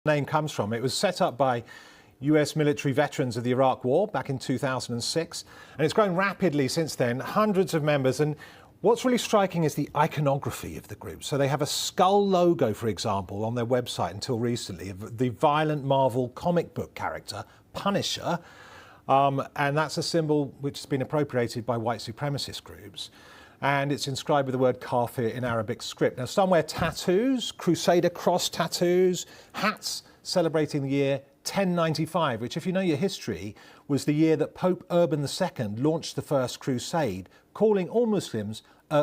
name comes from. It was set up by US military veterans of the Iraq War back in 2006, and it's grown rapidly since then, hundreds of members. And what's really striking is the iconography of the group. So they have a skull logo, for example, on their website until recently, of the violent Marvel comic book character, Punisher, and that's a symbol which has been appropriated by white supremacist groups. And it's inscribed with the word kafir in Arabic script. Now, some wear tattoos, Crusader cross tattoos, hats celebrating the year 1095, which, if you know your history, was the year that Pope Urban II launched the First Crusade, calling all Muslims,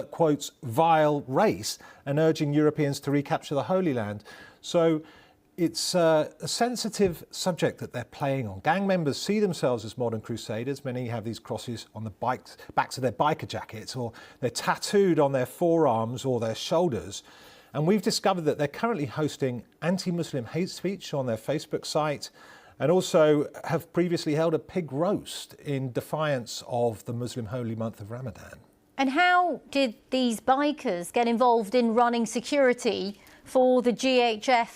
quotes, vile race, and urging Europeans to recapture the Holy Land. So it's a sensitive subject that they're playing on. Gang members see themselves as modern crusaders. Many have these crosses on the backs of their biker jackets, or they're tattooed on their forearms or their shoulders. And we've discovered that they're currently hosting anti-Muslim hate speech on their Facebook site, and also have previously held a pig roast in defiance of the Muslim holy month of Ramadan. And how did these bikers get involved in running security for the GHF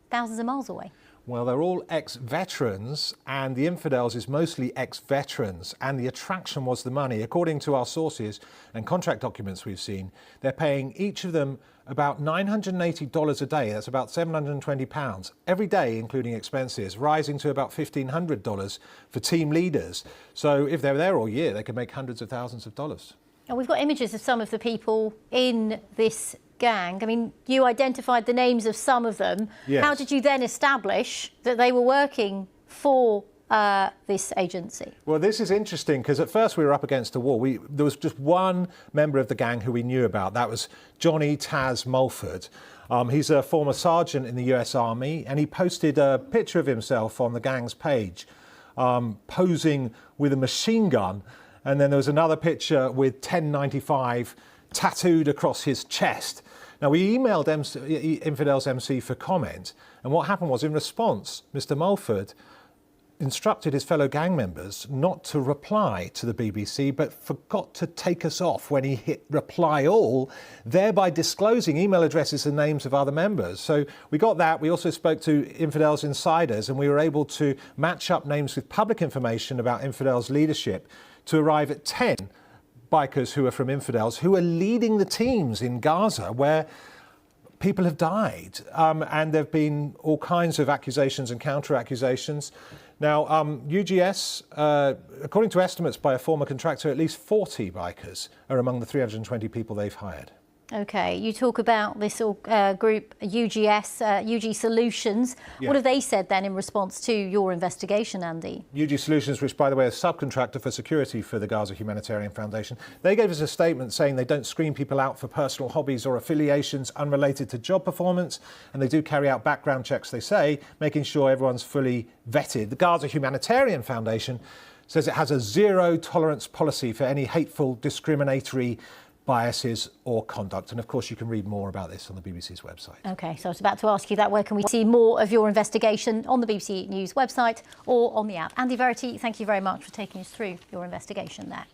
thousands of miles away? Well, they're all ex-veterans, and the infidels is mostly ex-veterans, and the attraction was the money. According to our sources and contract documents we've seen, they're paying each of them about $980 a day. That's about £720 every day, including expenses, rising to about $1,500 for team leaders. So if they're there all year, they can make hundreds of thousands of dollars. And we've got images of some of the people in this gang. I mean, you identified the names of some of them. Yes. How did you then establish that they were working for this agency? Well, this is interesting because at first we were up against a wall. There was just one member of the gang who we knew about. That was Johnny Taz Mulford. He's a former sergeant in the US Army, and he posted a picture of himself on the gang's page, posing with a machine gun. And then there was another picture with 1095 tattooed across his chest. Now, we emailed Infidels MC for comment, and what happened was, in response, Mr. Mulford instructed his fellow gang members not to reply to the BBC, but forgot to take us off when he hit reply all, thereby disclosing email addresses and names of other members. So we got that. We also spoke to Infidels insiders, and we were able to match up names with public information about Infidels leadership to arrive at 10 bikers who are from Infidels, who are leading the teams in Gaza, where people have died. And there have been all kinds of accusations and counter-accusations. Now, UGS, according to estimates by a former contractor, at least 40 bikers are among the 320 people they've hired. OK, you talk about this group, UGS, UG Solutions. Yeah. What have they said then in response to your investigation, Andy? UG Solutions, which, by the way, is a subcontractor for security for the Gaza Humanitarian Foundation, they gave us a statement saying they don't screen people out for personal hobbies or affiliations unrelated to job performance, and they do carry out background checks, they say, making sure everyone's fully vetted. The Gaza Humanitarian Foundation says it has a zero-tolerance policy for any hateful, discriminatory biases or conduct. And of course, you can read more about this on the BBC's website. OK, so I was about to ask you that. Where can we see more of your investigation? On the BBC News website or on the app? Andy Verity, thank you very much for taking us through your investigation there.